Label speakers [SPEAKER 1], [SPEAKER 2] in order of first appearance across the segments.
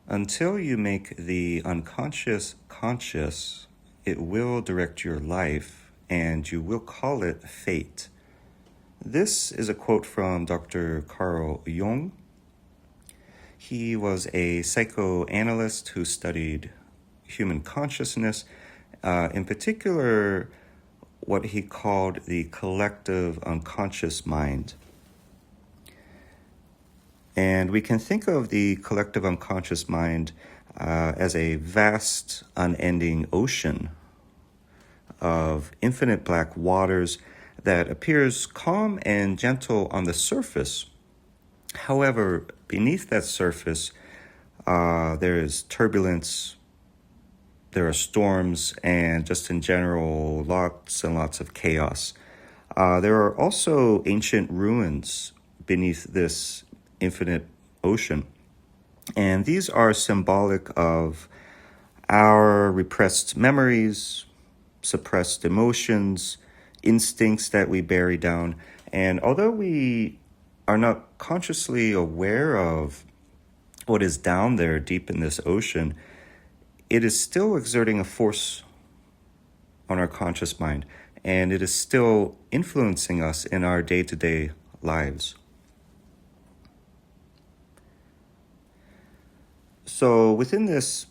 [SPEAKER 1] Until you make the unconscious conscious, it will direct your life, and you will call it fate. This is a quote from Dr. Carl Jung. He was a psychoanalyst who studied human consciousness, in particular what he called the collective unconscious mind. And we can think of the collective unconscious mind as a vast, unending ocean of infinite black waters that appears calm and gentle on the surface. However, beneath that surface, there is turbulence, there are storms, and just in general, lots and lots of chaos. There are also ancient ruins beneath this infinite ocean. And these are symbolic of our repressed memories, suppressed emotions, instincts that we bury down. And although we are not consciously aware of what is down there deep in this ocean, it is still exerting a force on our conscious mind, and it is still influencing us in our day-to-day lives. So within this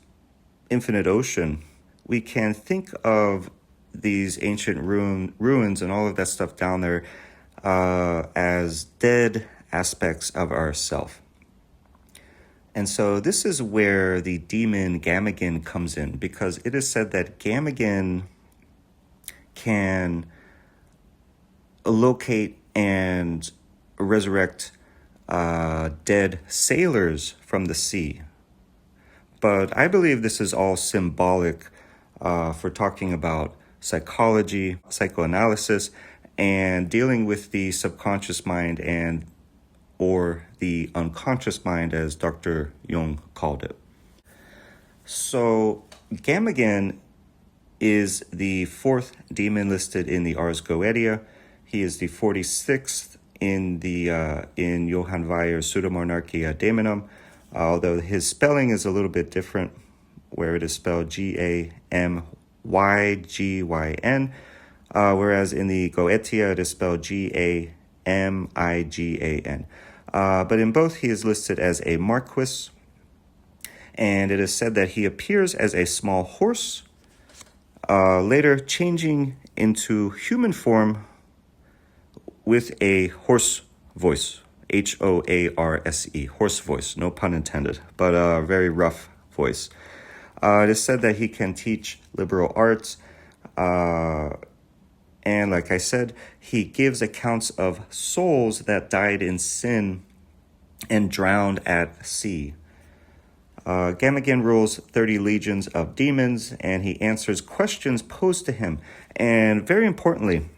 [SPEAKER 1] infinite ocean, we can think of these ancient ruins and all of that stuff down there as dead aspects of ourself. And so this is where the demon Gamigin comes in, because it is said that Gamigin can locate and resurrect dead sailors from the sea. But I believe this is all symbolic for talking about psychology, psychoanalysis, and dealing with the subconscious mind and or the unconscious mind, as Dr. Jung called it. So Gamigin is the fourth demon listed in the Ars Goetia. He is the 46th in Johann Weyer's Pseudomonarchia Daemonum, although his spelling is a little bit different, where it is spelled Gamygyn, whereas in the Goetia it is spelled Gamigan. But in both he is listed as a Marquis, and it is said that he appears as a small horse, later changing into human form with a horse voice. Horse, horse voice, no pun intended, but a very rough voice. It is said that he can teach liberal arts, and like I said, he gives accounts of souls that died in sin and drowned at sea. Gamigin rules 30 legions of demons, and he answers questions posed to him. And very importantly,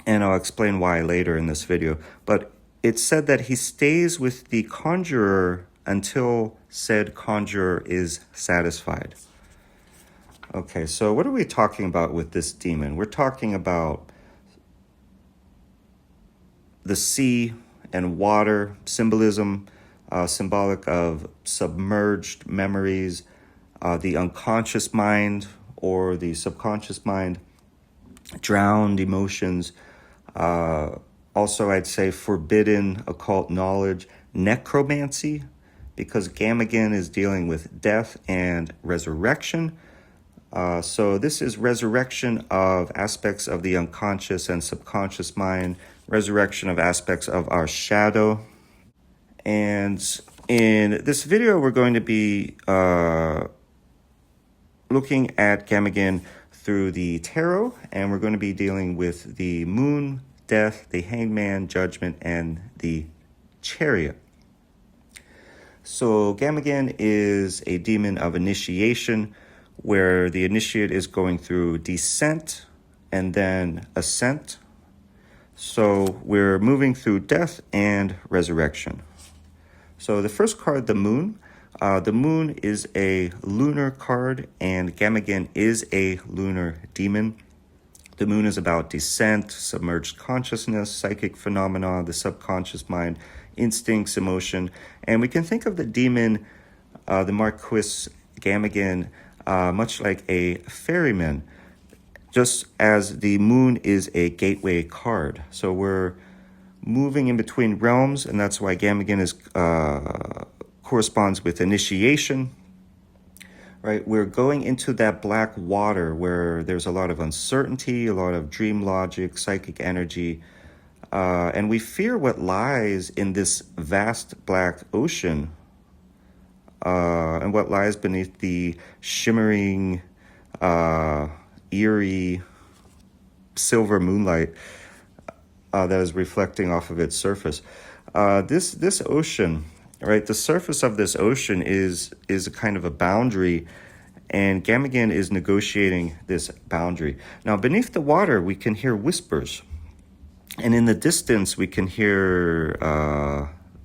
[SPEAKER 1] and I'll explain why later in this video, but it's said that he stays with the conjurer until said conjurer is satisfied. Okay, so what are we talking about with this demon? We're talking about the sea and water symbolism, symbolic of submerged memories, the unconscious mind or the subconscious mind, drowned emotions, also, I'd say forbidden occult knowledge, necromancy, because Gamigin is dealing with death and resurrection. So this is resurrection of aspects of the unconscious and subconscious mind, resurrection of aspects of our shadow. And in this video, we're going to be looking at Gamigin through the tarot, and we're going to be dealing with the moon, death, the hangman, judgment, and the chariot. So Gamigin is a demon of initiation, where the initiate is going through descent and then ascent. So we're moving through death and resurrection. So the first card, the moon. The moon is a lunar card, and Gamigin is a lunar demon. The moon is about descent, submerged consciousness, psychic phenomena, the subconscious mind, instincts, emotion. And we can think of the demon the Marquis Gamigin, much like a ferryman, just as the moon is a gateway card. So we're moving in between realms, and that's why Gamigin is corresponds with initiation. Right, we're going into that black water where there's a lot of uncertainty, a lot of dream logic, psychic energy, and we fear what lies in this vast black ocean, and what lies beneath the shimmering, eerie, silver moonlight that is reflecting off of its surface. This ocean. Right, the surface of this ocean is a kind of a boundary, and Gamigin is negotiating this boundary. Now, beneath the water, we can hear whispers, and in the distance, we can hear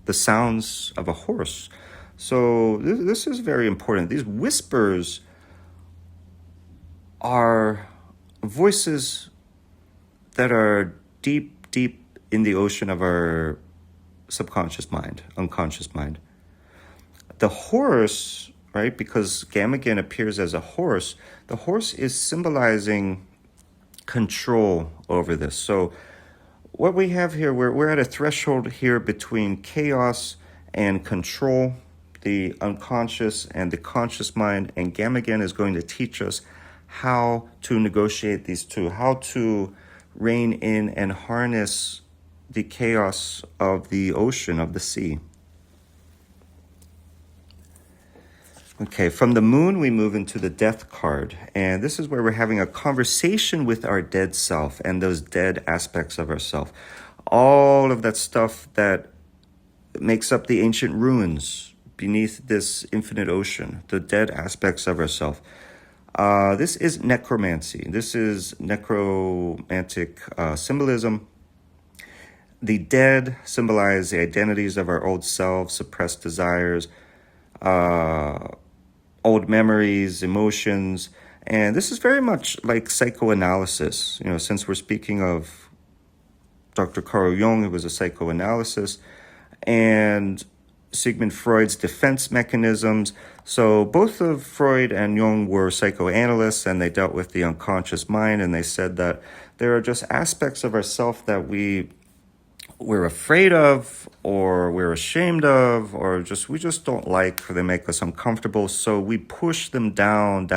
[SPEAKER 1] the sounds of a horse. So this is very important. These whispers are voices that are deep, deep in the ocean of our subconscious mind, unconscious mind. The horse, right, because Gamigin appears as a horse, the horse is symbolizing control over this. So what we have here, we're at a threshold here between chaos and control, the unconscious and the conscious mind, and Gamigin is going to teach us how to negotiate these two, how to rein in and harness the chaos of the ocean, of the sea. Okay, from the moon, we move into the death card. And this is where we're having a conversation with our dead self and those dead aspects of ourself. All of that stuff that makes up the ancient ruins beneath this infinite ocean, the dead aspects of ourself. This is necromancy. This is necromantic symbolism. The dead symbolize the identities of our old selves, suppressed desires, old memories, emotions. And this is very much like psychoanalysis. You know, since we're speaking of Dr. Carl Jung, who was a psychoanalyst, and Sigmund Freud's defense mechanisms. So both of Freud and Jung were psychoanalysts, and they dealt with the unconscious mind, and they said that there are just aspects of ourself that we're afraid of, or we're ashamed of, or we just don't like, or they make us uncomfortable. So we push them down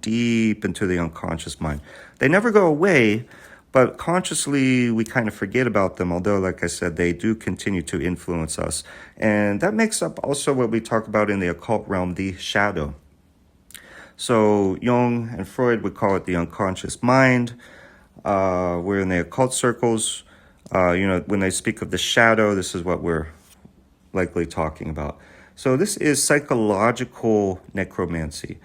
[SPEAKER 1] deep into the unconscious mind. They never go away, but consciously we kind of forget about them, although, like I said, they do continue to influence us. And that makes up also what we talk about in the occult realm, the shadow. So Jung and Freud would call it the unconscious mind. We're in the occult circles. When they speak of the shadow, this is what we're likely talking about. So this is psychological necromancy,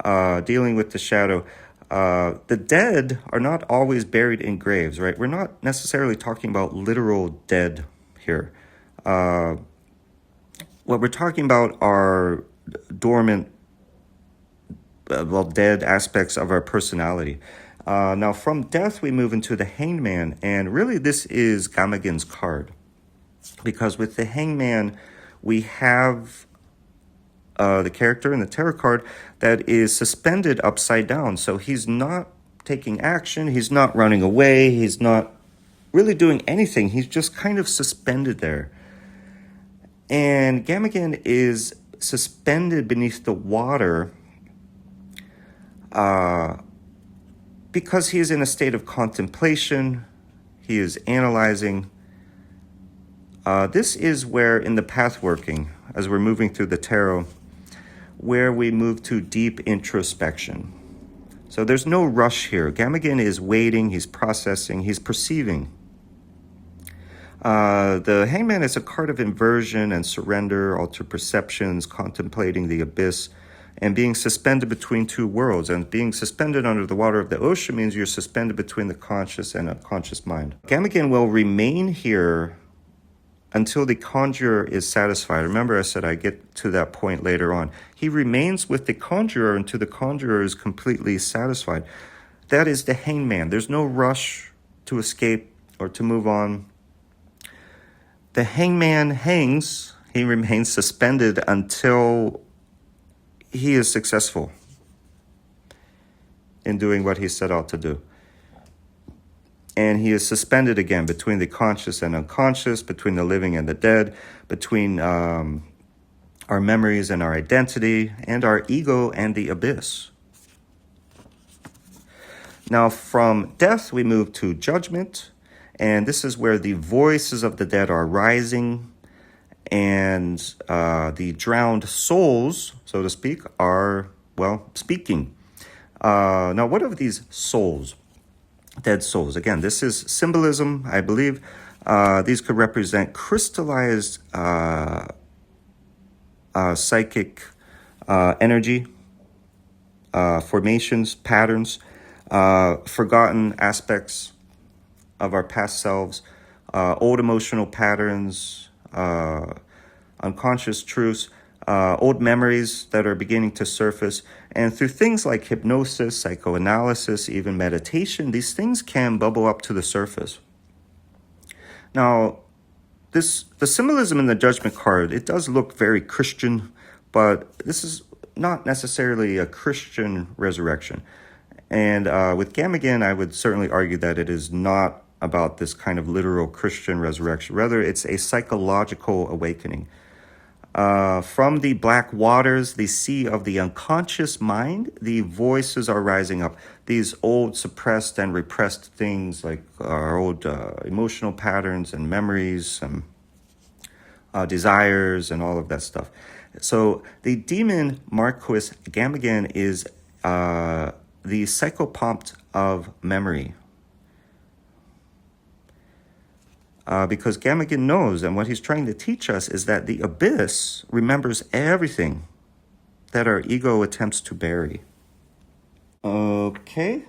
[SPEAKER 1] dealing with the shadow. The dead are not always buried in graves, right? We're not necessarily talking about literal dead here. What we're talking about are dormant, dead aspects of our personality. Now, from death, we move into the hangman, and really this is Gamigin's card. Because with the hangman, we have the character in the tarot card that is suspended upside down. So he's not taking action, he's not running away, he's not really doing anything. He's just kind of suspended there. And Gamigin is suspended beneath the water because he is in a state of contemplation, he is analyzing. This is where in the pathworking, as we're moving through the tarot, where we move to deep introspection. So there's no rush here. Gamigin is waiting, he's processing, he's perceiving. The hangman is a card of inversion and surrender, altered perceptions, contemplating the abyss, and being suspended between two worlds. And being suspended under the water of the ocean means you're suspended between the conscious and unconscious mind. Gamigin will remain here until the conjurer is satisfied. Remember, I said I get to that point later on. He remains with the conjurer until the conjurer is completely satisfied. That is the hangman. There's no rush to escape or to move on. The hangman hangs. He remains suspended until he is successful in doing what he set out to do. And he is suspended again between the conscious and unconscious, between the living and the dead, between our memories and our identity, and our ego and the abyss. Now, from death, we move to judgment. And this is where the voices of the dead are rising, and the drowned souls, so to speak, are, well, speaking. Now, what are these souls? Dead souls. Again, this is symbolism, I believe. These could represent crystallized psychic energy, formations, patterns, forgotten aspects of our past selves, old emotional patterns, unconscious truths, old memories that are beginning to surface. And through things like hypnosis, psychoanalysis, even meditation, these things can bubble up to the surface. Now, the symbolism in the Judgment card, it does look very Christian, but this is not necessarily a Christian resurrection. And with Gamigin, I would certainly argue that it is not about this kind of literal Christian resurrection. Rather, it's a psychological awakening. From the black waters, the sea of the unconscious mind, the voices are rising up. These old suppressed and repressed things like our old emotional patterns and memories and desires and all of that stuff. So the demon Marquis Gamigin is the Psychopomp of memory. Because Gamigin knows, and what he's trying to teach us is that the abyss remembers everything that our ego attempts to bury. Okay.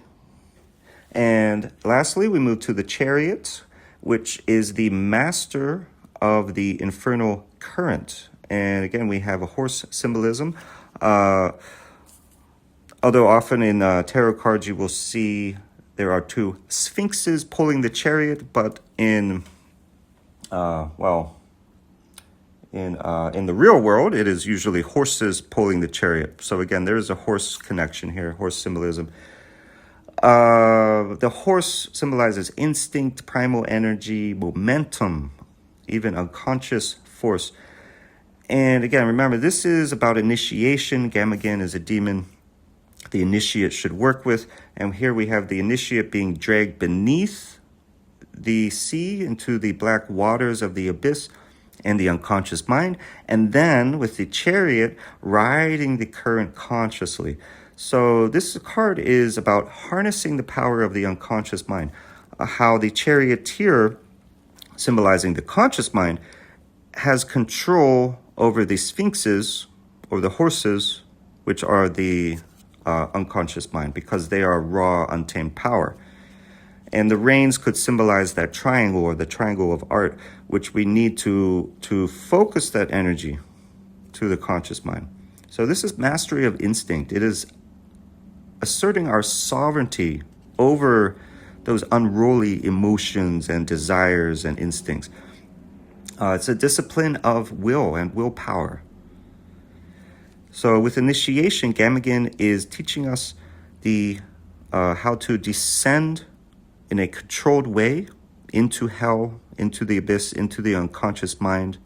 [SPEAKER 1] And lastly, we move to the Chariot, which is the master of the infernal current. And again, we have a horse symbolism. Although often in tarot cards you will see there are two sphinxes pulling the chariot, but in in the real world, it is usually horses pulling the chariot. So again, there is a horse connection here, horse symbolism. The horse symbolizes instinct, primal energy, momentum, even unconscious force. And again, remember, this is about initiation. Gamigin is a demon the initiate should work with. And here we have the initiate being dragged beneath the sea into the black waters of the abyss and the unconscious mind, and then with the chariot riding the current consciously. So this card is about harnessing the power of the unconscious mind, how the charioteer, symbolizing the conscious mind, has control over the sphinxes or the horses, which are the unconscious mind, because they are raw, untamed power. And the reins could symbolize that triangle, or the triangle of art, which we need to focus that energy to the conscious mind. So this is mastery of instinct. It is asserting our sovereignty over those unruly emotions and desires and instincts. It's a discipline of will and willpower. So with initiation, Gamigin is teaching us the how to descend in a controlled way into hell, into the abyss, into the unconscious mind,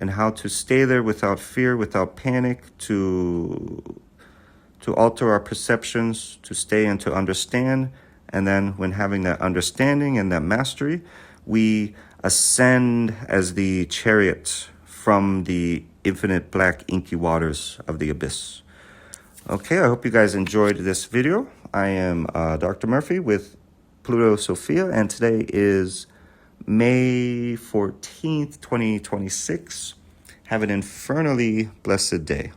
[SPEAKER 1] and how to stay there without fear, without panic, to alter our perceptions, to stay and to understand. And then when having that understanding and that mastery, we ascend as the chariot from the infinite black inky waters of the abyss. Okay, I hope you guys enjoyed this video. I am Dr. Murphy with Pluto Sophia, and today is May 14th, 2026. Have an infernally blessed day.